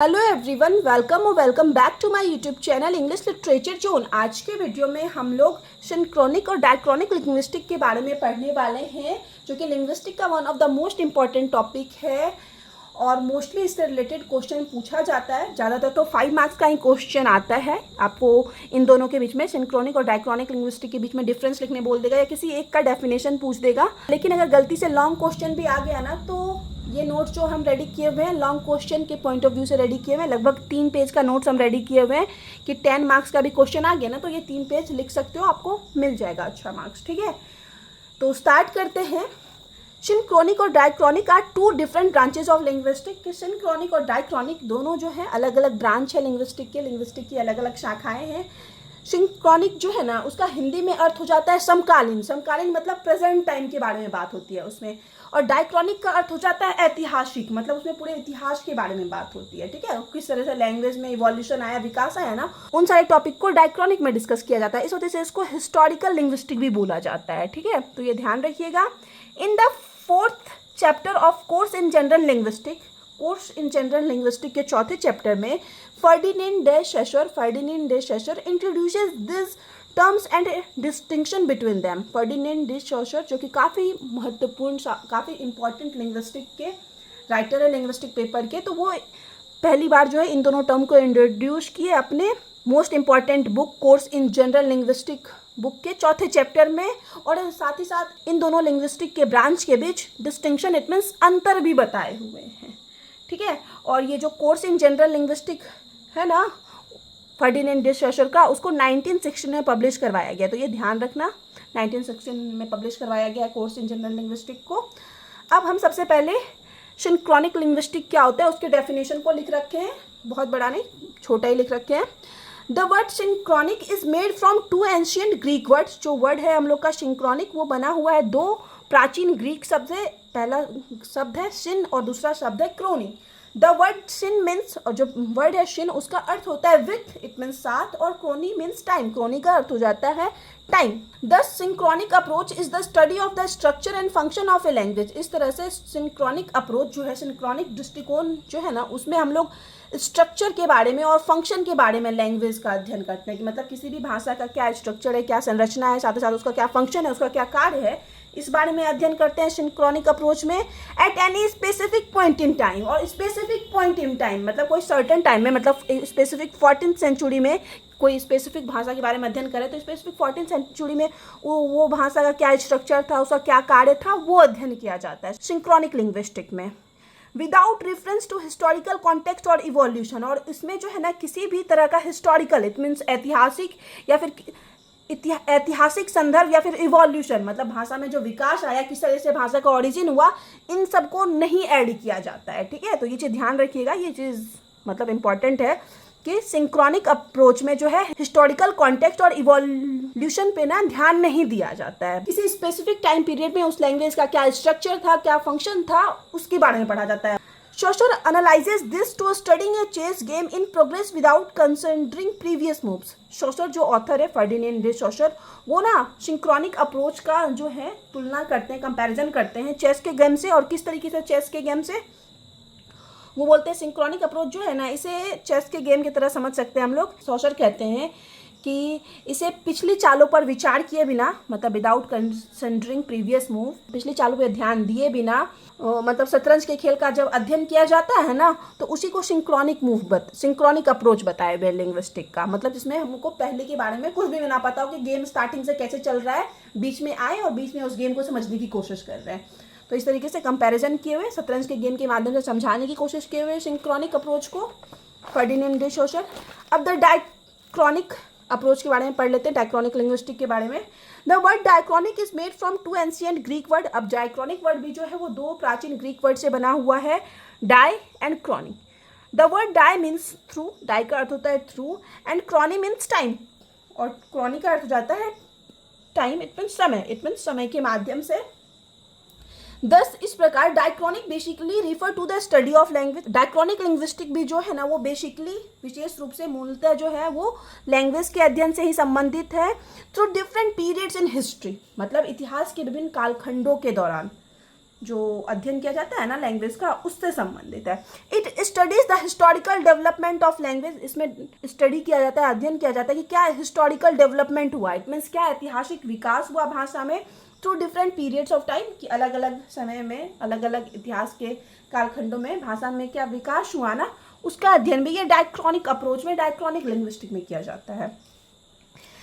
Hello everyone, welcome back to my YouTube channel English literature zone. आज के video में हम लोग सिंक्रोनिक और डायक्रॉनिक लिंग्विस्टिक के बारे में पढ़ने वाले हैं, जो कि लिंग्विस्टिक का one of the most important topic है और मोस्टली इससे रिलेटेड क्वेश्चन पूछा जाता है। ज़्यादातर तो 5 मार्क्स का ही क्वेश्चन आता है। आपको इन दोनों के बीच में, सिंक्रोनिक और डायक्रॉनिक लिंग्विस्टिक के बीच में डिफरेंस लिखने बोल देगा या किसी एक का डेफिनेशन पूछ देगा। लेकिन अगर गलती से लॉन्ग क्वेश्चन भी आ गया ना, तो ये नोट्स जो हम रेडी किए हुए हैं लॉन्ग क्वेश्चन के पॉइंट ऑफ व्यू से रेडी किए हुए हैं, लगभग 3 पेज का नोट्स हम रेडी किए हुए हैं कि 10 मार्क्स का भी क्वेश्चन आ गया ना, तो ये 3 पेज लिख सकते हो, आपको मिल जाएगा अच्छा मार्क्स। ठीक है, तो स्टार्ट करते हैं। सिंक्रोनिक और diachronic are 2 different branches of linguistic. Synchronic और डायक्रॉनिक दोनों जो है अलग अलग ब्रांच है लिंग्विस्टिक की अलग अलग शाखाएं हैं। सिंक्रोनिक जो है ना, उसका हिंदी में अर्थ हो जाता है समकालीन। समकालीन मतलब प्रेजेंट टाइम के बारे में बात होती है उसमें। और डायक्रॉनिक का अर्थ हो जाता है ऐतिहासिक, मतलब उसमें पूरे इतिहास के बारे में बात होती है। ठीक है, किस तरह से लैंग्वेज में इवोल्यूशन आया, विकास आया ना, उन सारे टॉपिक को डायक्रॉनिक में डिस्कस किया जाता है। इस वजह से इसको हिस्टोरिकल लिंग्विस्टिक भी बोला जाता है। ठीक है, तो ये ध्यान रखिएगा। In the 4th chapter of course in general linguistic, course in general linguistic के 4थे चैप्टर में Ferdinand de Saussure introduces this terms and distinction between them. Ferdinand de Saussure जो कि काफ़ी महत्वपूर्ण, काफ़ी इंपॉर्टेंट लिंग्विस्टिक के राइटर है, लिंग्विस्टिक पेपर के, तो वो पहली बार जो है इन दोनों टर्म को इंट्रोड्यूस किए अपने most important book course in general linguistic book के 4थे चैप्टर में। और साथ ही साथ इन दोनों लिंग्विस्टिक के ब्रांच के बीच डिस्टिंक्शन, इट मीन्स अंतर भी बताए हुए हैं। ठीक है, और ये जो कोर्स इन जनरल लिंग्विस्टिक है ना फर्डिनेंड डे शेशर का, उसको 1916 में पब्लिश करवाया गया, तो ये ध्यान रखना 1916 में पब्लिश करवाया गया कोर्स इन जनरल लिंग्विस्टिक को। अब हम सबसे पहले सिंक्रोनिक लिंग्विस्टिक क्या होता है उसके डेफिनेशन को लिख रखे हैं, बहुत बड़ा नहीं, छोटा ही लिख रखे हैं। The word synchronic is made from 2 ancient Greek words. जो वर्ड है हम लोग का सिंक्रोनिक, वो बना हुआ है 2 प्राचीन ग्रीक शब्द से। पहला शब्द है शिन और दूसरा शब्द है क्रोनी। द वर्ड शिन मीन्स, और जो वर्ड है शिन उसका अर्थ होता है विथ, इट मीन्स साथ, और क्रोनी मीन्स टाइम, क्रोनी का अर्थ हो जाता है time. The synchronic approach is the study of the structure and function of a language. इस तरह से सिंक्रोनिक अप्रोच जो है, सिंक्रोनिक दृष्टिकोण जो है ना, उसमें हम लोग स्ट्रक्चर के बारे में और फंक्शन के बारे में लैंग्वेज का अध्ययन करते हैं कि मतलब किसी भी भाषा का क्या स्ट्रक्चर है, क्या संरचना है, साथ ही साथ उसका क्या फंक्शन है, उसका क्या कार्य है, इस बारे में अध्ययन करते हैं सिंक्रोनिक अप्रोच में। At any specific point in time, और स्पेसिफिक पॉइंट इन टाइम मतलब कोई सर्टेन टाइम में, मतलब स्पेसिफिक 14th सेंचुरी में कोई स्पेसिफिक भाषा के बारे में अध्ययन करें, तो स्पेसिफिक 14th सेंचुरी में वो भाषा का क्या स्ट्रक्चर था, उसका क्या कार्य था, वो अध्ययन किया जाता है सिंक्रोनिक लिंग्विस्टिक में, without reference to historical context और इवोल्यूशन। और इसमें जो है ना, किसी भी तरह का हिस्टोरिकल, इट मीन्स ऐतिहासिक या फिर ऐतिहासिक संदर्भ या फिर इवोल्यूशन, मतलब भाषा में जो विकास आया, किस तरह से भाषा का ओरिजिन हुआ, इन सबको नहीं ऐड किया जाता है। ठीक है, तो ये चीज़ ध्यान रखिएगा, ये चीज़ मतलब इंपॉर्टेंट है कि सिंक्रोनिक अप्रोच में जो है हिस्टोरिकल कॉन्टेक्स्ट और इवोल्यूशन पे ना ध्यान नहीं दिया जाता है। किसी स्पेसिफिक टाइम पीरियड में उस लैंग्वेज का क्या स्ट्रक्चर था, क्या फंक्शन था, उसके बारे में पढ़ा जाता है। Chaucer analyzes this to studying a chess game in progress without considering previous moves. Chaucer जो ऑथर है फर्डिनेंड डे शेशर, वो ना सिंक्रोनिक अप्रोच का जो है तुलना करते हैं, कंपैरिजन करते हैं चेस के गेम से। और किस तरीके से चेस के गेम से, वो बोलते हैं सिंक्रोनिक अप्रोच जो है ना, इसे चेस के गेम की तरह समझ सकते हैं हम लोग। शॉशर कहते हैं कि इसे पिछली चालों पर विचार किए बिना, मतलब विदाउट कंसिडरिंग प्रीवियस मूव, पिछली चालों पर ध्यान दिए बिना, मतलब शतरंज के खेल का जब अध्ययन किया जाता है ना, तो उसी को सिंक्रोनिक अप्रोच बताया हुआ लिंग्विस्टिक का। मतलब जिसमें हमको पहले के बारे में कुछ भी ना पता हो कि गेम स्टार्टिंग से कैसे चल रहा है, बीच में आए और बीच में उस गेम को समझने की कोशिश कर रहे हैं। तो इस तरीके से कंपैरिजन किए हुए, शतरंज के गेम के माध्यम से समझाने की कोशिश किए हुए सिंक्रोनिक अप्रोच को फर्डिनेंड डे शेशर। अब द डायक्रॉनिक अप्रोच के बारे में पढ़ लेते हैं, डायक्रॉनिक लिंग्विस्टिक के बारे में। The word diachronic is made from 2 ancient Greek word. अब डायक्रॉनिक वर्ड भी जो है वो 2 प्राचीन ग्रीक वर्ड से बना हुआ है, dia and chroni. The word dia means through, dia का अर्थ होता है through, and chroni means time, और क्रॉनी का अर्थ हो जाता है टाइम, इट मीन्स समय, इट मीन्स समय के माध्यम से। दस इस प्रकार diachronic basically refer to the study of language. Diachronic linguistic भी जो है ना, वो बेसिकली विशेष रूप से मूलतः जो है वो लैंग्वेज के अध्ययन से ही संबंधित है। Through different periods in history, मतलब इतिहास के विभिन्न कालखंडों के दौरान जो अध्ययन किया जाता है ना लैंग्वेज का, उससे संबंधित है। It studies the historical development of language, इसमें स्टडी किया जाता है, अध्ययन किया जाता है कि क्या हिस्टोरिकल डेवलपमेंट हुआ, इट मीन्स क्या ऐतिहासिक विकास हुआ भाषा में through different periods of time, कि अलग अलग समय में अलग अलग इतिहास के कालखंडों में भाषा में क्या विकास हुआ ना, उसका अध्ययन भी ये डायक्रॉनिक अप्रोच में, डायक्रॉनिक लिंग्विस्टिक में किया जाता है।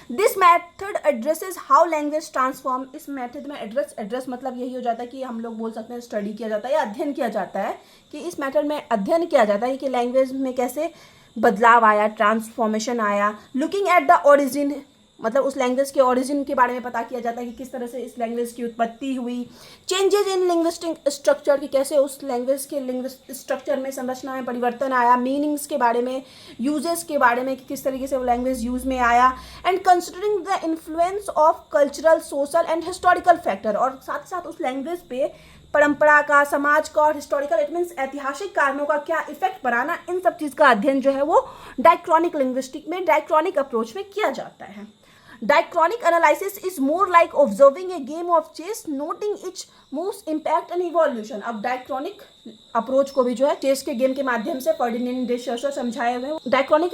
This method addresses how language transform, इस मेथड में एड्रेस मतलब यही हो जाता है कि हम लोग बोल सकते हैं स्टडी किया जाता है या अध्ययन किया जाता है, कि इस मेथड में अध्ययन किया जाता है कि लैंग्वेज में कैसे बदलाव आया, ट्रांसफॉर्मेशन आया। लुकिंग एट द ओरिजिन, मतलब उस लैंग्वेज के ओरिजिन के बारे में पता किया जाता है कि किस तरह से इस लैंग्वेज की उत्पत्ति हुई। चेंजेज इन लिंग्विस्टिक स्ट्रक्चर, कि कैसे उस लैंग्वेज के लिंग्विस्टिक स्ट्रक्चर में, संरचना में परिवर्तन आया। मीनिंग्स के बारे में, यूजेस के बारे में कि किस तरीके से वो लैंग्वेज यूज में आया। And considering the influence of cultural, social and historical factor, और साथ साथ उस लैंग्वेज पे परंपरा का, समाज का और हिस्टोरिकल, इट मीन्स ऐतिहासिक कारणों का क्या इफेक्ट पड़ा ना, इन सब चीज़ का अध्ययन जो है वो डायक्रॉनिक लिंग्विस्टिक में, डायक्रॉनिक अप्रोच में किया जाता है। Diachronic analysis is more like observing a game of chess, noting its moves, impact and evolution. अब डायक्रॉनिक अप्रोच को भी जो है चेस के गेम के माध्यम से फर्डिनेंड डे सोसर समझाए हुए। डायक्रॉनिक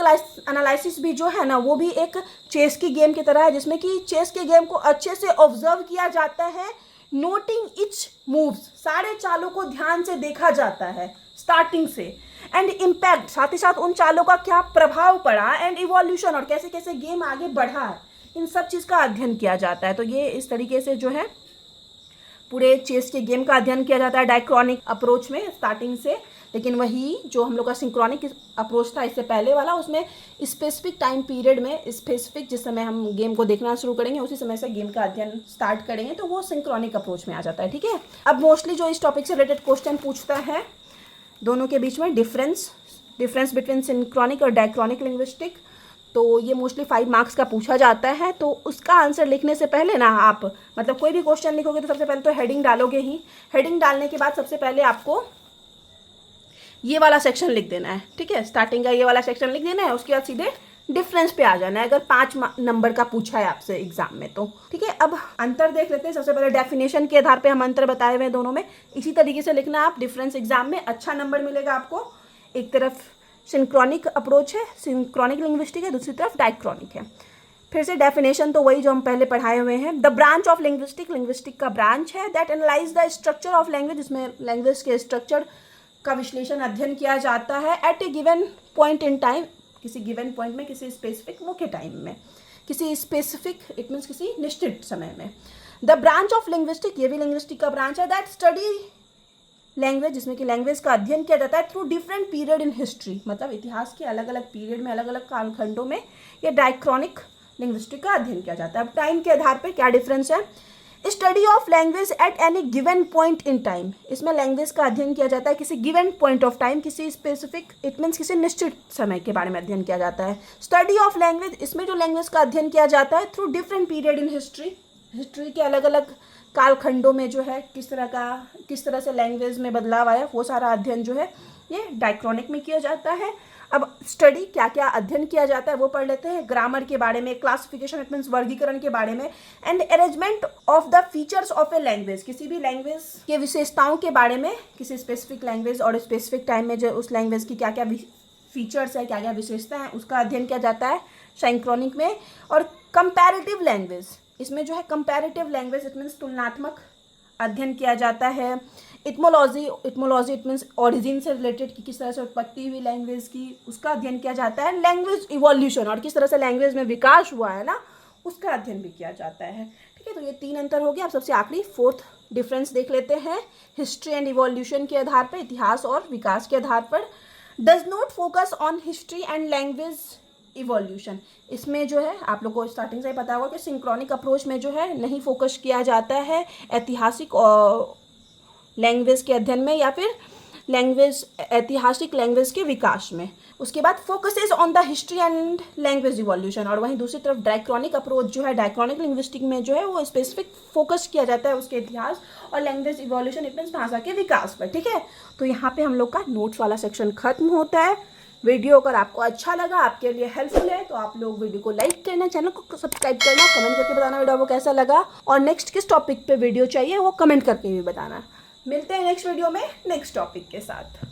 एनालिसिस भी जो है ना, वो भी एक चेस की गेम की तरह है, जिसमें कि चेस के गेम को अच्छे से ऑब्जर्व किया जाता है। नोटिंग इट्स मूव्स, सारे चालों को ध्यान से देखा जाता है स्टार्टिंग से। एंड इम्पैक्ट, साथ ही साथ उन चालों का क्या प्रभाव पड़ा। एंड इवोल्यूशन, और कैसे कैसे गेम आगे बढ़ा है, इन सब चीज़ का अध्ययन किया जाता है। तो ये इस तरीके से जो है पूरे चेस के गेम का अध्ययन किया जाता है डायक्रॉनिक अप्रोच में स्टार्टिंग से। लेकिन वही जो हम लोग का सिंक्रोनिक अप्रोच था इससे पहले वाला, उसमें स्पेसिफिक टाइम पीरियड में, स्पेसिफिक जिस समय हम गेम को देखना शुरू करेंगे उसी समय से गेम का अध्ययन स्टार्ट करेंगे, तो वो सिंक्रोनिक अप्रोच में आ जाता है। ठीक है, अब मोस्टली जो इस टॉपिक से रिलेटेड क्वेश्चन पूछता है दोनों के बीच में डिफरेंस बिटवीन सिंक्रोनिक और डायक्रॉनिक लिंग्विस्टिक, तो ये मोस्टली 5 मार्क्स का पूछा जाता है। तो उसका आंसर लिखने से पहले ना आप, मतलब कोई भी क्वेश्चन लिखोगे तो सबसे पहले तो हेडिंग डालोगे ही। हेडिंग डालने के बाद सबसे पहले आपको ये वाला सेक्शन लिख देना है। ठीक है, स्टार्टिंग का ये वाला सेक्शन लिख देना है, उसके बाद सीधे डिफरेंस पे आ जाना है, अगर 5 नंबर का पूछा है आपसे एग्जाम में तो। ठीक है, अब अंतर देख लेते हैं। सबसे पहले डेफिनेशन के आधार पे हम अंतर बताए हुए हैं दोनों में, इसी तरीके से लिखना आप डिफरेंस एग्जाम में, अच्छा नंबर मिलेगा आपको। एक तरफ सिंक्रोनिक अप्रोच है, सिंक्रोनिक लिंग्विस्टिक है, दूसरी तरफ डायक्रॉनिक है। फिर से डेफिनेशन तो वही जो हम पहले पढ़ाए हुए हैं। द ब्रांच ऑफ लिंग्विस्टिक का ब्रांच है that analyse the structure of language, जिसमें लैंग्वेज के स्ट्रक्चर का विश्लेषण, अध्ययन किया जाता है at a given point in time, किसी गिवन पॉइंट में, किसी स्पेसिफिक मुख्य टाइम में, किसी स्पेसिफिक, इट मीन्स किसी निश्चित समय में। द ब्रांच ऑफ लिंग्विस्टिक, ये भी लिंग्विस्टिक का ब्रांच है, दैट स्टडी लैंग्वेज, जिसमें कि लैंग्वेज का अध्ययन किया जाता है through different period in history, मतलब इतिहास के अलग अलग पीरियड में, अलग अलग कालखंडों में ये डायक्रॉनिक लिंग्विस्टिक का अध्ययन किया जाता है। अब टाइम के आधार पर क्या डिफरेंस है। Study of language at any given point in time, इसमें लैंग्वेज का अध्ययन किया जाता है किसी गिवन पॉइंट ऑफ टाइम, किसी स्पेसिफिक, इट मीन्स किसी निश्चित समय के बारे में अध्ययन किया जाता है। स्टडी ऑफ लैंग्वेज, इसमें जो लैंग्वेज का अध्ययन किया जाता है through different period in history, history के अलग अलग कालखंडों में जो है किस तरह से लैंग्वेज में बदलाव आया, वो सारा अध्ययन जो है ये डायक्रॉनिक में किया जाता है। अब स्टडी क्या क्या अध्ययन किया जाता है वो पढ़ लेते हैं। ग्रामर के बारे में, क्लासिफिकेशन, इट मीन्स वर्गीकरण के बारे में, and arrangement of the features of a language, किसी भी लैंग्वेज के विशेषताओं के बारे में, किसी स्पेसिफिक लैंग्वेज और स्पेसिफिक टाइम में जो उस लैंग्वेज की क्या क्या फीचर्स है, क्या क्या विशेषता है, उसका अध्ययन किया जाता है सिंक्रोनिक में। और कंपैरेटिव लैंग्वेज, इसमें जो है कंपैरेटिव लैंग्वेज, इट मीन्स तुलनात्मक अध्ययन किया जाता है। इटमोलॉजी इट मीन्स ओरिजिन से रिलेटेड, कि किस तरह से उत्पत्ति हुई लैंग्वेज की, उसका अध्ययन किया जाता है। लैंग्वेज इवोल्यूशन, और किस तरह से लैंग्वेज में विकास हुआ है ना, उसका अध्ययन भी किया जाता है। ठीक है, तो ये 3 अंतर हो गया। अब सबसे आखिरी 4th डिफरेंस देख लेते हैं। हिस्ट्री एंड इवोल्यूशन के आधार पर, इतिहास और विकास के आधार पर। Does not focus on history and language evolution, इसमें जो है आप लोग को स्टार्टिंग से ही पता होगा कि सिंक्रोनिक अप्रोच में जो है नहीं फोकस किया जाता है ऐतिहासिक और लैंग्वेज के अध्ययन में, या फिर ऐतिहासिक लैंग्वेज के विकास में। उसके बाद focuses on the history and language evolution, और वहीं दूसरी तरफ डायक्रॉनिक अप्रोच जो है, डायक्रॉनिक लिंग्विस्टिक में जो है वो स्पेसिफिक फोकस किया जाता है उसके इतिहास और लैंग्वेज इवोल्यूशन, इट मीन्स भाषा के विकास पर। ठीक है, तो यहाँ पे हम लोग का नोट्स वाला सेक्शन खत्म होता है। वीडियो अगर आपको अच्छा लगा, आपके लिए हेल्पफुल है, तो आप लोग वीडियो को लाइक करना, चैनल को सब्सक्राइब करना, कमेंट करके बताना वीडियो आपको कैसा लगा, और नेक्स्ट किस टॉपिक पे वीडियो चाहिए वो कमेंट करके भी बताना। मिलते हैं नेक्स्ट वीडियो में नेक्स्ट टॉपिक के साथ।